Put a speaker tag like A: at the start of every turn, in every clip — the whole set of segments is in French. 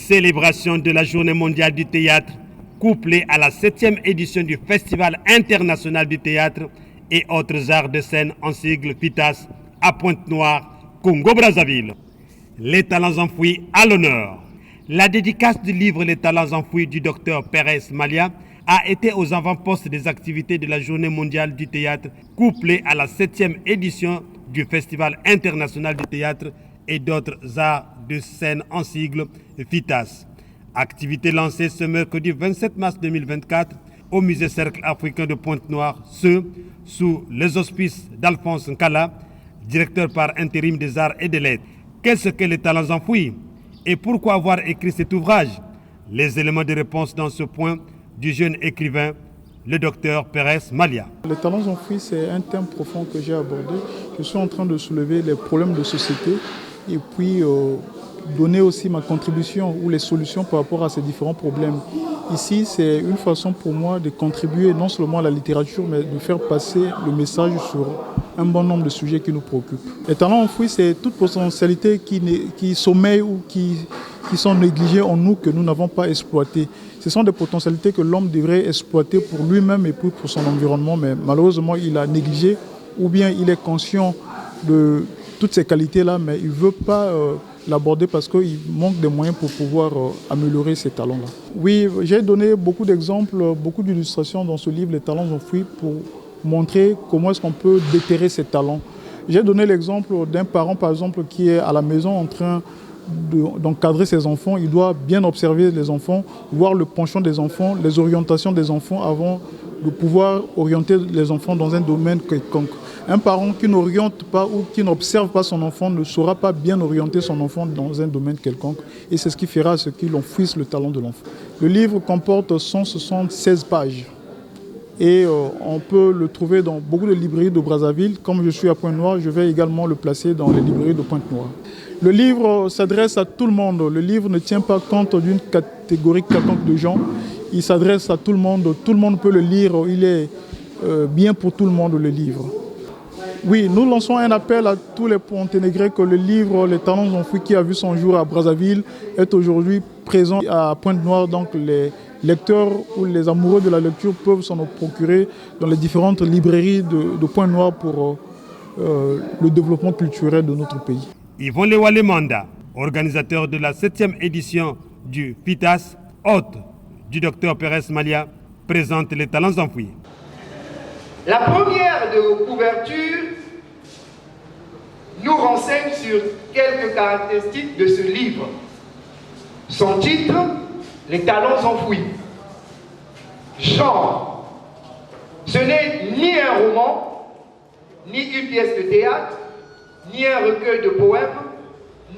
A: Célébration de la Journée mondiale du théâtre, couplée à la 7e édition du Festival international du théâtre et autres arts de scène en sigle FITAS à Pointe-Noire, Congo-Brazzaville. Les talents enfouis à l'honneur. La dédicace du livre Les talents enfouis du docteur Pérez Malia a été aux avant-postes des activités de la Journée mondiale du théâtre, couplée à la 7e édition du Festival international du théâtre et d'autres arts de scène en sigle FITAS. Activité lancée ce mercredi 27 mars 2024 au Musée Cercle africain de Pointe-Noire, sous les auspices d'Alphonse Nkala, directeur par intérim des arts et des lettres. Qu'est-ce que les talents enfouis et pourquoi avoir écrit cet ouvrage? Les éléments de réponse dans ce point du jeune écrivain, le docteur Pérez Malia.
B: Les talents enfouis, c'est un thème profond que j'ai abordé. Je suis en train de soulever les problèmes de société et puis donner aussi ma contribution ou les solutions par rapport à ces différents problèmes. Ici, c'est une façon pour moi de contribuer non seulement à la littérature, mais de faire passer le message sur un bon nombre de sujets qui nous préoccupent. Les talents enfouis, c'est toute potentialité qui sommeille ou qui sont négligées en nous, que nous n'avons pas exploitées. Ce sont des potentialités que l'homme devrait exploiter pour lui-même et pour son environnement, mais malheureusement, il a négligé ou bien il est conscient de toutes ces qualités-là, mais il ne veut pas l'aborder parce qu'il manque de moyens pour pouvoir améliorer ces talents-là. Oui, j'ai donné beaucoup d'exemples, beaucoup d'illustrations dans ce livre, Les talents enfouis, pour montrer comment est-ce qu'on peut déterrer ces talents. J'ai donné l'exemple d'un parent, par exemple, qui est à la maison en train d'encadrer ses enfants. Il doit bien observer les enfants, voir le penchant des enfants, les orientations des enfants avant de pouvoir orienter les enfants dans un domaine quelconque. Un parent qui n'oriente pas ou qui n'observe pas son enfant ne saura pas bien orienter son enfant dans un domaine quelconque. Et c'est ce qui fera ce qu'il enfouisse le talent de l'enfant. Le livre comporte 176 pages. Et on peut le trouver dans beaucoup de librairies de Brazzaville. Comme je suis à Pointe-Noire, je vais également le placer dans les librairies de Pointe-Noire. Le livre s'adresse à tout le monde. Le livre ne tient pas compte d'une catégorie quelconque de gens. Il s'adresse à tout le monde. Tout le monde peut le lire. Il est bien pour tout le monde, le livre. Oui, nous lançons un appel à tous les Ponténégrés que le livre Les talents enfouis qui a vu son jour à Brazzaville est aujourd'hui présent à Pointe-Noire. Donc les lecteurs ou les amoureux de la lecture peuvent s'en procurer dans les différentes librairies de Pointe-Noire pour le développement culturel de notre pays.
A: Yvon Lewalemanda, organisateur de la 7e édition du FITAS, hôte du docteur Pérez Malia, présente les talents enfouis.
C: La première de couverture nous renseigne sur quelques caractéristiques de ce livre. Son titre, Les talents enfouis. Genre, ce n'est ni un roman, ni une pièce de théâtre, ni un recueil de poèmes,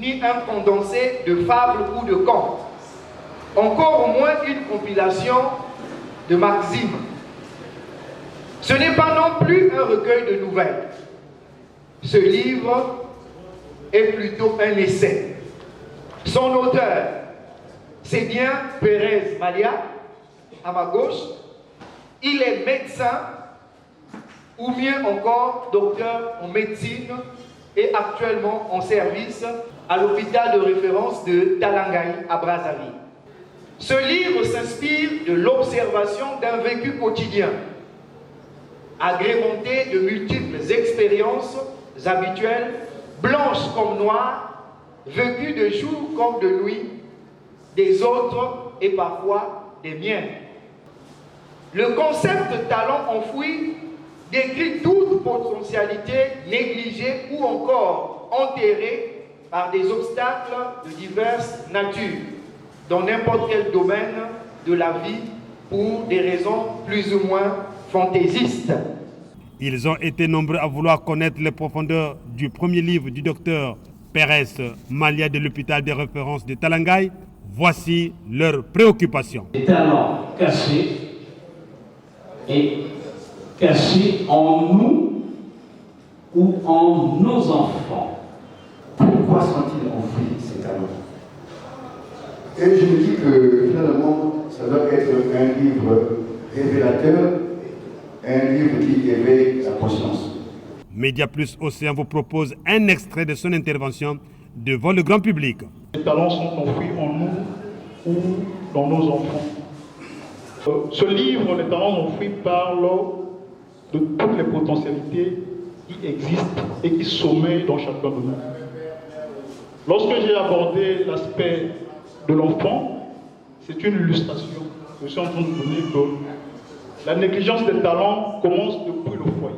C: ni un condensé de fables ou de contes. Encore au moins une compilation de maximes. Ce n'est pas non plus un recueil de nouvelles. Ce livre est plutôt un essai. Son auteur, c'est bien Pérez Malia, à ma gauche. Il est médecin, ou mieux encore, docteur en médecine, et actuellement en service à l'hôpital de référence de Talangaï à Brazzaville. Ce livre s'inspire de l'observation d'un vécu quotidien, agrémenté de multiples expériences habituelles, blanches comme noires, vécues de jour comme de nuit, des autres et parfois des miennes. Le concept de talent enfoui décrit toute potentialité négligée ou encore enterrée par des obstacles de diverses natures, dans n'importe quel domaine de la vie pour des raisons plus ou moins fantaisistes.
A: Ils ont été nombreux à vouloir connaître les profondeurs du premier livre du docteur Pérez Malia de l'hôpital de référence de Talangaï. Voici leurs préoccupations.
D: Les talents cachés et cachés en nous ou en nos enfants.
E: Pourquoi sont-ils enfouis, ces talents? Et je me dis que finalement, ça doit être un livre révélateur, un livre qui éveille la conscience.
A: Média Plus Océan vous propose un extrait de son intervention devant le grand public.
B: Les talents sont enfouis en nous ou dans nos enfants. Ce livre, Les talents enfouis, parle de toutes les potentialités qui existent et qui sommeillent dans chacun de nous. Lorsque j'ai abordé l'aspect de l'enfant, c'est une illustration. Je suis en train de donner que la négligence des talents commence depuis le foyer.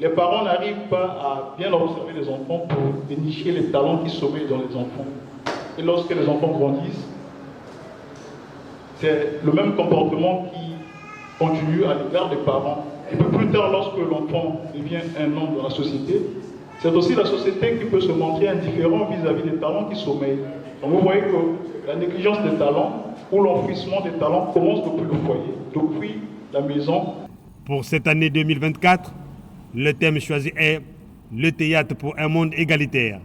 B: Les parents n'arrivent pas à bien observer les enfants pour dénicher les talents qui sommeillent dans les enfants. Et lorsque les enfants grandissent, c'est le même comportement qui continue à l'égard des parents. Et puis plus tard, lorsque l'enfant devient un homme dans la société, c'est aussi la société qui peut se montrer indifférente vis-à-vis des talents qui sommeillent. Donc vous voyez que la négligence des talents ou l'enfouissement des talents commence depuis le foyer, depuis la maison.
A: Pour cette année 2024, le thème choisi est « Le théâtre pour un monde égalitaire ».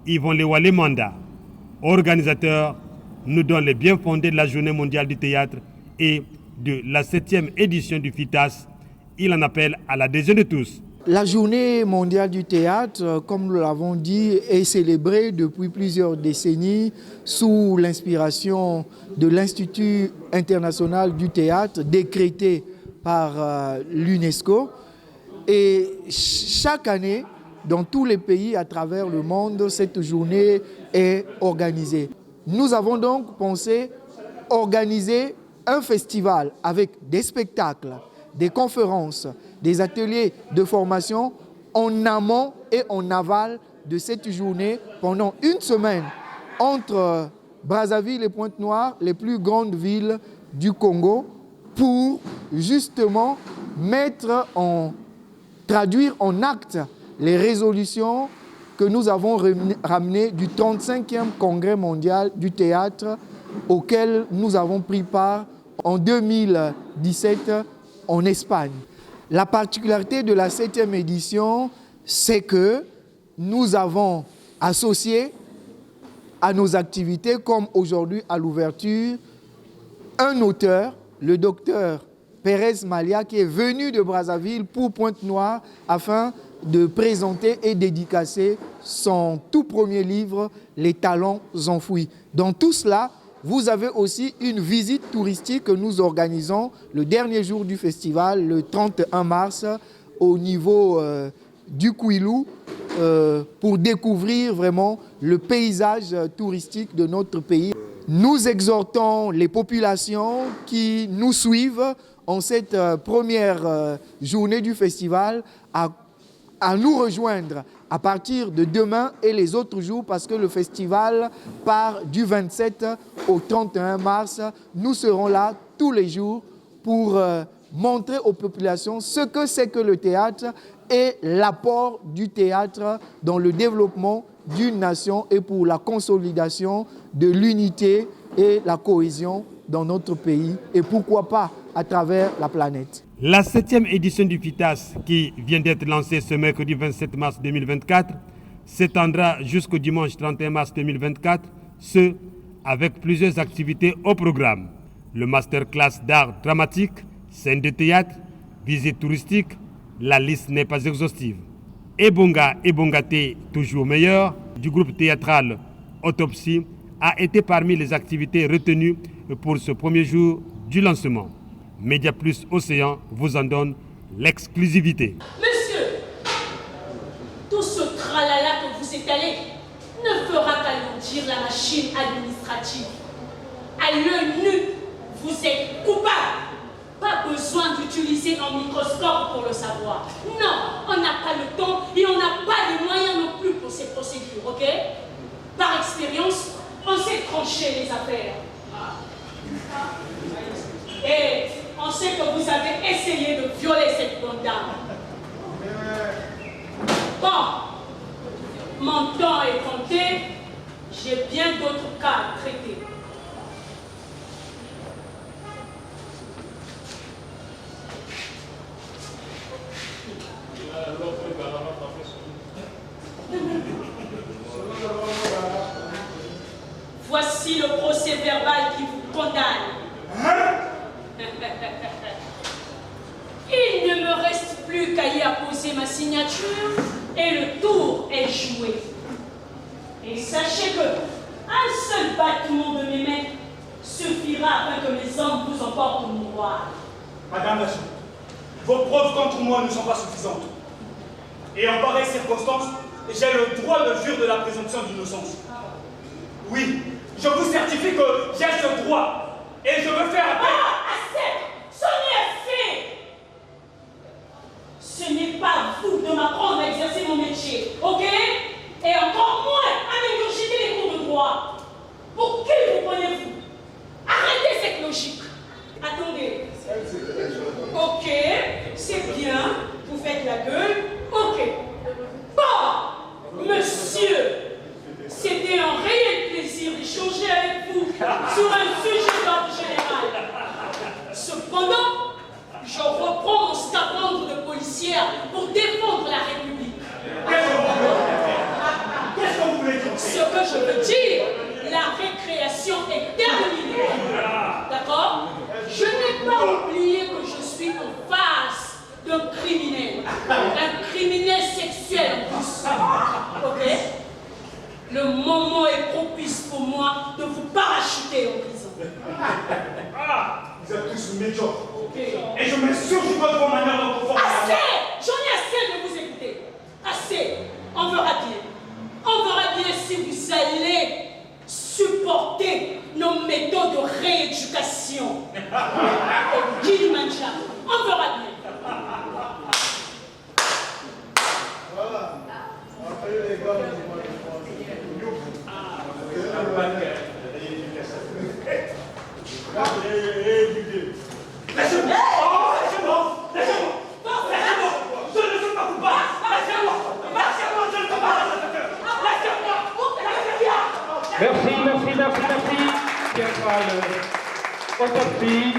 A: Yvon Lewale Manda, organisateur, nous donne les bien fondés de la Journée mondiale du théâtre et de la 7e édition du FITAS. Il en appelle à l'adhésion de tous.
F: La Journée mondiale du théâtre, comme nous l'avons dit, est célébrée depuis plusieurs décennies sous l'inspiration de l'Institut international du théâtre décrété par l'UNESCO. Et chaque année, dans tous les pays à travers le monde, cette journée est organisée. Nous avons donc pensé organiser un festival avec des spectacles, des conférences, des ateliers de formation en amont et en aval de cette journée pendant une semaine entre Brazzaville et Pointe-Noire, les plus grandes villes du Congo, pour justement traduire en actes les résolutions que nous avons ramenées du 35e Congrès mondial du théâtre auquel nous avons pris part en 2017 en Espagne. La particularité de la 7e édition, c'est que nous avons associé à nos activités, comme aujourd'hui à l'ouverture, un auteur, le docteur Pérez Malia, qui est venu de Brazzaville pour Pointe-Noire afin de présenter et dédicacer son tout premier livre, Les talents enfouis. Dans tout cela, vous avez aussi une visite touristique que nous organisons le dernier jour du festival, le 31 mars, au niveau du Kouilou, pour découvrir vraiment le paysage touristique de notre pays. Nous exhortons les populations qui nous suivent en cette première journée du festival à nous rejoindre à partir de demain et les autres jours, parce que le festival part du 27 au 31 mars. Nous serons là tous les jours pour montrer aux populations ce que c'est que le théâtre et l'apport du théâtre dans le développement d'une nation et pour la consolidation de l'unité et la cohésion dans notre pays et pourquoi pas à travers la planète.
A: La 7e édition du FITAS, qui vient d'être lancée ce mercredi 27 mars 2024, s'étendra jusqu'au dimanche 31 mars 2024, ce avec plusieurs activités au programme. Le masterclass d'art dramatique, scène de théâtre, visite touristique, la liste n'est pas exhaustive. Ebonga Ebongate, toujours meilleur, du groupe théâtral Autopsie, a été parmi les activités retenues pour ce premier jour du lancement. Média Plus Océan vous en donne l'exclusivité.
G: Monsieur, tout ce tralala que vous étalez ne fera qu'alourdir la machine administrative. À l'œil nu, vous êtes coupable. Pas besoin d'utiliser un microscope pour le savoir. Non, on n'a pas le temps et on n'a pas les moyens non plus pour ces procédures, ok? Par expérience, on sait trancher les affaires. Et on sait que vous avez essayé de violer cette bonne dame. Bon, mon temps est compté, j'ai bien d'autres cas à traiter. Voici le procès verbal qui vous condamne. Il ne me reste plus qu'à y apposer ma signature et le tour est joué. Et sachez que, Un seul battement de mes mains suffira afin que mes hommes vous emportent au miroir.
H: Madame la juge, vos preuves contre moi ne sont pas suffisantes. Et en pareille circonstance, j'ai le droit de jure de la présomption d'innocence. Oui, je vous certifie que j'ai ce droit. Et je veux faire appel.
G: Ah, assez! C'en est assez! Ce n'est pas vous de m'apprendre à exercer mon métier, ok? Et encore moins à m'ingurgiter les cours de droit. Pour qui vous prenez-vous? Arrêtez cette logique. Attendez. Ok, c'est bien, vous faites la gueule. Ok. Bon, monsieur, c'était un réel plaisir d'échanger avec vous sur un sujet d'ordre général. Cependant, je reprends mon scaphandre de policière pour défendre la République.
H: Qu'est-ce que vous voulez dire?
G: Ce que je veux dire, la récréation est terminée. D'accord? Je n'ai pas oublié que je suis en face d'un criminel. Un criminel sexuel en plus. Ok? Le moment est propice pour moi de vous parachuter en prison.
H: Ah, vous êtes tous médiocres.
G: Okay.
H: Et je m'insurge de vos manières de pouvoir.
G: Assez! J'en ai assez de vous écouter. Assez! On verra bien. On verra bien si vous allez supporter nos méthodes de rééducation. Kilimanjaro. On verra bien.
B: Voilà. Après les gars,
H: Laissez-moi! Oh, laissez-moi! Laissez-moi! Laissez-moi! Je ne suis pas coupable! Laissez-moi! Laissez-moi! Je ne suis pas assassin! Laissez-moi!
D: Merci. Pierre Fall, autopsie.